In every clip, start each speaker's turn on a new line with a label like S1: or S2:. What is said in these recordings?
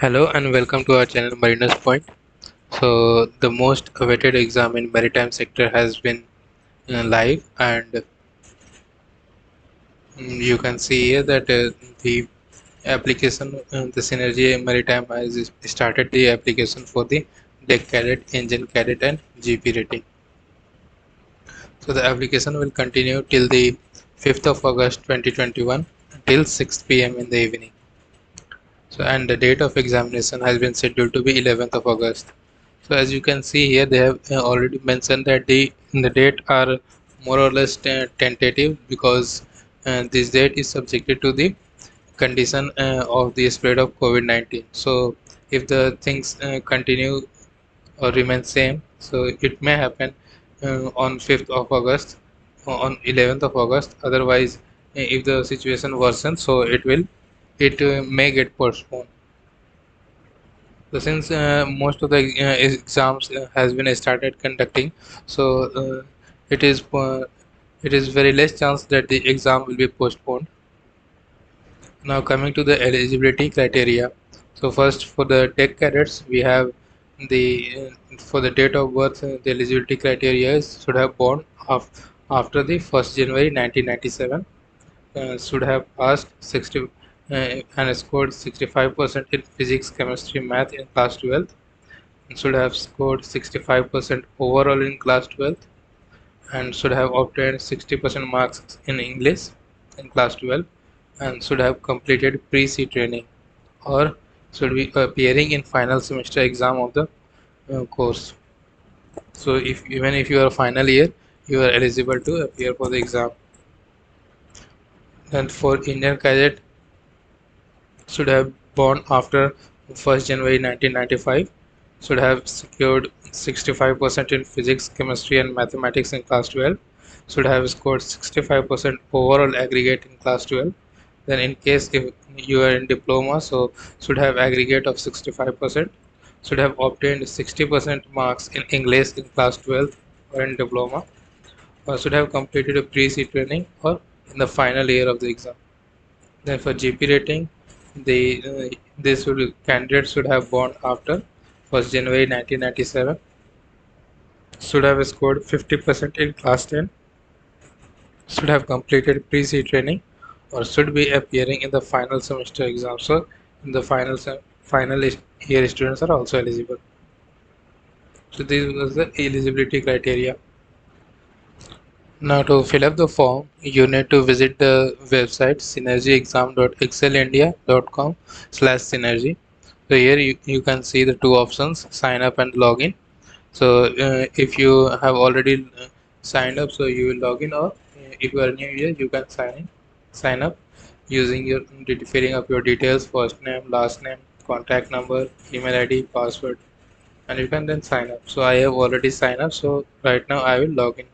S1: Hello and welcome to our channel Mariners Point. So the most awaited exam in maritime sector has been live, and you can see here that the application, the Synergy Maritime has started the application for the deck cadet, engine cadet, and GP rating. So the application will continue till the 5th of August 2021 till 6 p.m. in the evening. So and the date of examination has been scheduled to be 11th of August. So as you can see here, they have already mentioned that the date are more or less tentative because this date is subjected to the condition of the spread of COVID-19. So if the things continue or remain same, so it may happen on 5th of August, on 11th of August. Otherwise, if the situation worsens, so it may get postponed. So since most of the exams has been started conducting, so it is uh, it is very less chance that the exam will be postponed. Now coming to the eligibility criteria. So first for the tech cadets we have for the date of birth, the eligibility criteria is should have born after the 1st January 1997, should have passed 60 and scored 65% in physics, chemistry, math in class 12, should have scored 65% overall in class 12, and should have obtained 60% marks in English in class 12, and should have completed pre-C training, or should be appearing in final semester exam of the course. So if even if you are final year, you are eligible to appear for the exam. And for Indian cadet, should have born after 1st January 1995, should have secured 65% in physics, chemistry, and mathematics in class 12, should have scored 65% overall aggregate in class 12. Then, in case if you are in diploma, so should have aggregate of 65%, should have obtained 60% marks in English in class 12 or in diploma, or should have completed a pre-C training or in the final year of the exam. Then for GP rating, this should candidate should have born after 1st January 1997, should have scored 50% in class 10, should have completed pre-C training, or should be appearing in the final semester exam. So in the final year students are also eligible. So this was the eligibility criteria. Now to fill up the form, you need to visit the website synergyexam.excelindia.com/synergy. So here you can see the two options, sign up and login. So if you have already signed up, so you will log in, or if you are new here, you can sign up using your filling up your details, first name, last name, contact number, email ID, password, and you can then sign up. So I have already signed up, so right now I will log in.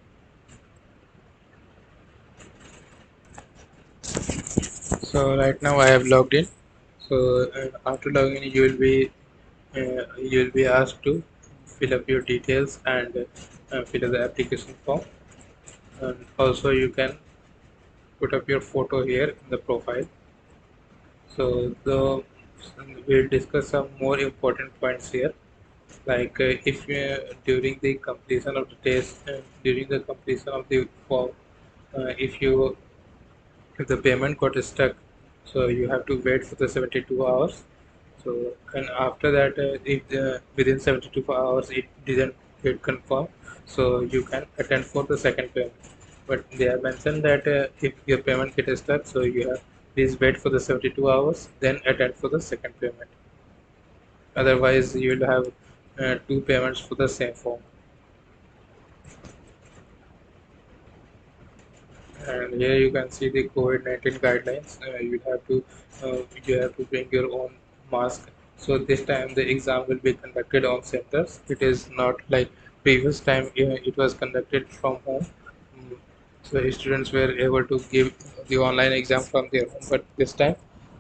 S1: So right now I have logged in. So after logging in, you will be asked to fill up your details and fill up the application form. And also you can put up your photo here in the profile. So we'll discuss some more important points here. Like if during the completion of the test, during the completion of the form, if you if the payment got stuck, so you have to wait for the 72 hours. So and after that, if within 72 hours it didn't get confirmed, so you can attend for the second payment. But they have mentioned that if your payment gets stuck, so you have please wait for the 72 hours, then attend for the second payment. Otherwise, you will have two payments for the same form. And here you can see the COVID-19 guidelines. You have to bring your own mask. So this time the exam will be conducted on centers. It is not like previous time it was conducted from home. Mm, So students were able to give the online exam from their home, but this time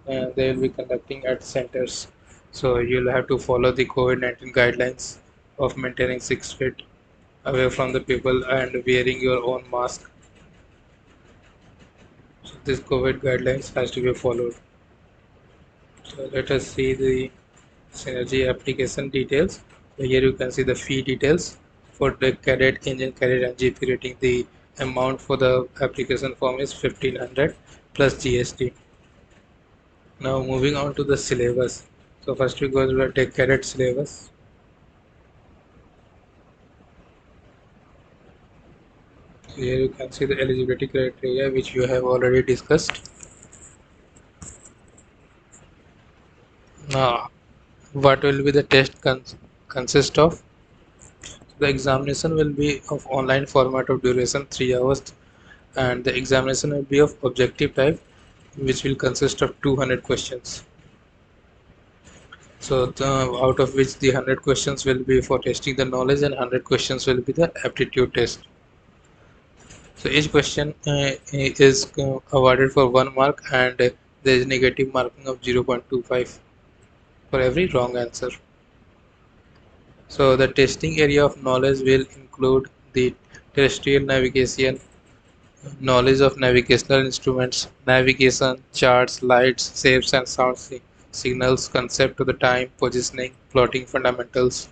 S1: they will be conducting at centers. So you'll have to follow the COVID-19 guidelines of maintaining 6 feet away from the people and wearing your own mask. So this COVID guidelines has to be followed. So let us see the Synergy application details. So here you can see the fee details for the cadet, engine cadet and GP rating. The amount for the application form is 1500 plus GST. Now moving on to the syllabus. So first we go to the tech cadet syllabus. So here you can see the eligibility criteria which you have already discussed. Now what will be the test consist of? The examination will be of online format of duration 3 hours, and the examination will be of objective type which will consist of 200 questions. So out of which the 100 questions will be for testing the knowledge and 100 questions will be the aptitude test. So each question is awarded for 1 mark, and there is negative marking of 0.25 for every wrong answer. So the testing area of knowledge will include the terrestrial navigation, knowledge of navigational instruments, navigation, charts, lights, shapes and sound signals, concept of the time, positioning, plotting fundamentals,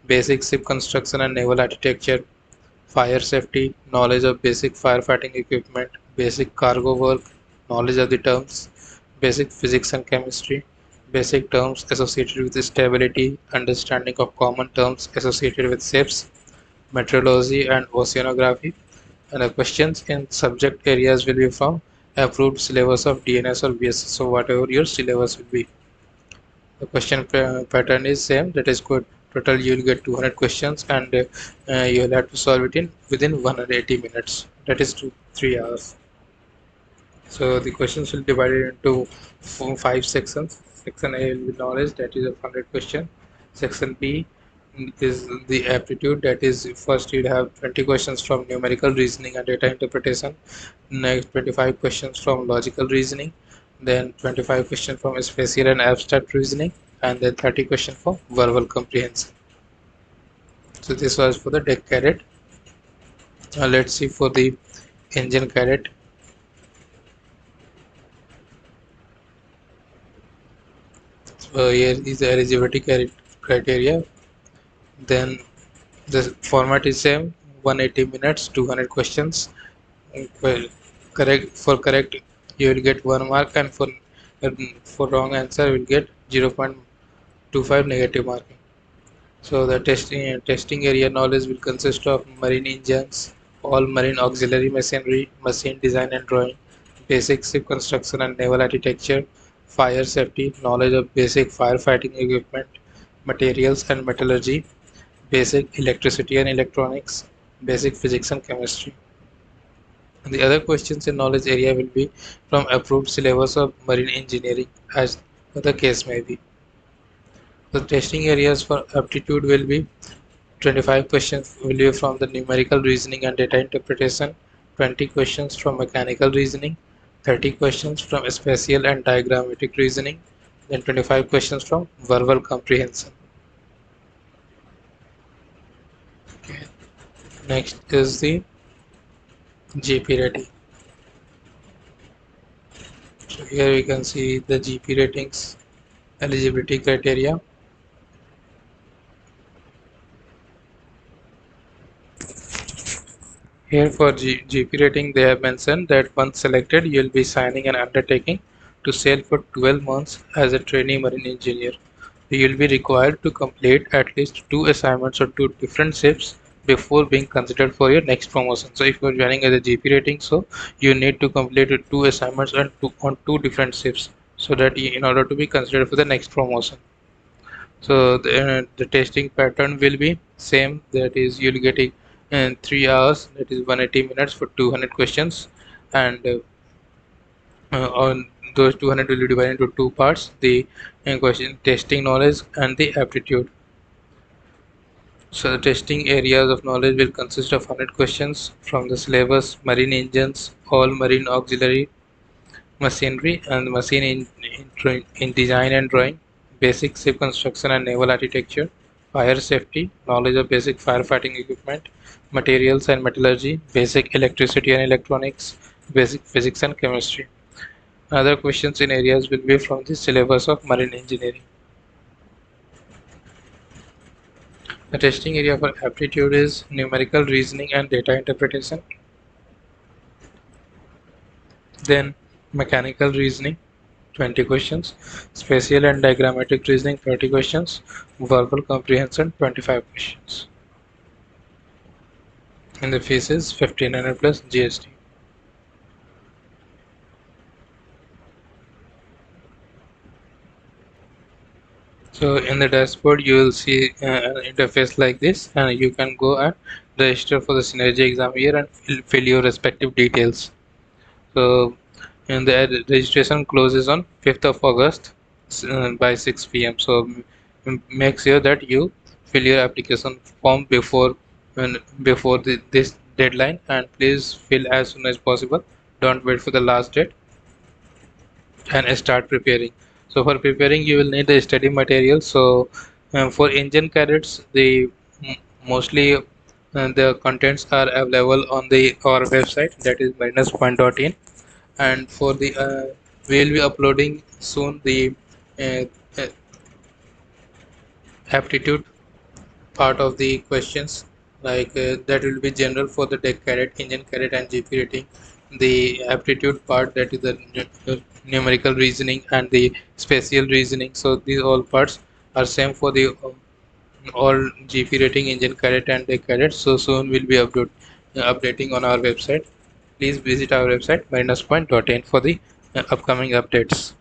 S1: basic ship construction and naval architecture, fire safety, knowledge of basic firefighting equipment, basic cargo work, knowledge of the terms, basic physics and chemistry, basic terms associated with stability, understanding of common terms associated with ships, meteorology and oceanography, and the questions in subject areas will be from approved syllabus of DNS or BSS. So whatever your syllabus will be, the question pattern is same. That is good. Total you will get 200 questions, and you will have to solve it in within 180 minutes. That is 3 hours. So the questions will be divided into 5 sections. Section A will be knowledge, that is a 100 question. Section B is the aptitude, that is first you'll have 20 questions from numerical reasoning and data interpretation, next 25 questions from logical reasoning, then 25 questions from spatial and abstract reasoning, and then 30 questions for verbal comprehension. So this was for the deck cadet. Let's see for the engine cadet. So here is the eligibility criteria. Then the format is same, 180 minutes, 200 questions. Well, correct you will get 1 mark, and for wrong answer you will get 0.25 negative marking. So the testing area knowledge will consist of marine engines, all marine auxiliary machinery, machine design and drawing, basic ship construction and naval architecture, fire safety, knowledge of basic firefighting equipment, materials and metallurgy, basic electricity and electronics, basic physics and chemistry. And the other questions in knowledge area will be from approved syllabus of marine engineering, as the case may be. The testing areas for aptitude will be 25 questions will be from the numerical reasoning and data interpretation, 20 questions from mechanical reasoning, 30 questions from spatial and diagrammatic reasoning, then 25 questions from verbal comprehension. Okay. Next is the GP rating. So here we can see the GP ratings, eligibility criteria. Here for GP rating, they have mentioned that once selected, you will be signing an undertaking to sail for 12 months as a trainee marine engineer. You will be required to complete at least 2 assignments or 2 different ships before being considered for your next promotion. So if you are joining as a GP rating, so you need to complete 2 assignments and on 2 different ships, so that in order to be considered for the next promotion. So the testing pattern will be same, that is you'll get it in 3 hours, that is 180 minutes for 200 questions, and on those 200 will be divided into 2 parts, the question testing knowledge and the aptitude. So the testing areas of knowledge will consist of 100 questions from the syllabus marine engines, all marine auxiliary machinery and machine in design and drawing, basic ship construction and naval architecture, fire safety, knowledge of basic firefighting equipment, materials and metallurgy, basic electricity and electronics, basic physics and chemistry. Other questions in areas will be from the syllabus of marine engineering. The testing area for aptitude is numerical reasoning and data interpretation. Then mechanical reasoning, 20 questions. Spatial and diagrammatic reasoning, 30 questions. Verbal comprehension, 25 questions. And the fees is 1500 plus GST. So in the dashboard, you will see an interface like this, and you can go and register for the Synergy exam year and fill your respective details. So, and the registration closes on 5th of August by 6 p.m. So make sure that you fill your application form before this deadline, and please fill as soon as possible. Don't wait for the last date and start preparing. So for preparing, you will need the study material. So for engine cadets, mostly the contents are available on the our website, that is mariners.in. And for the we will be uploading soon the uh, uh, aptitude part of the questions, like that will be general for the deck cadet, engine cadet, and GP rating. The aptitude part, that is the numerical reasoning and the spatial reasoning. So these all parts are same for the all GP rating, engine cadet, and deck cadet. So soon we'll be updating on our website. Please visit our website minuspoint.in for the upcoming updates.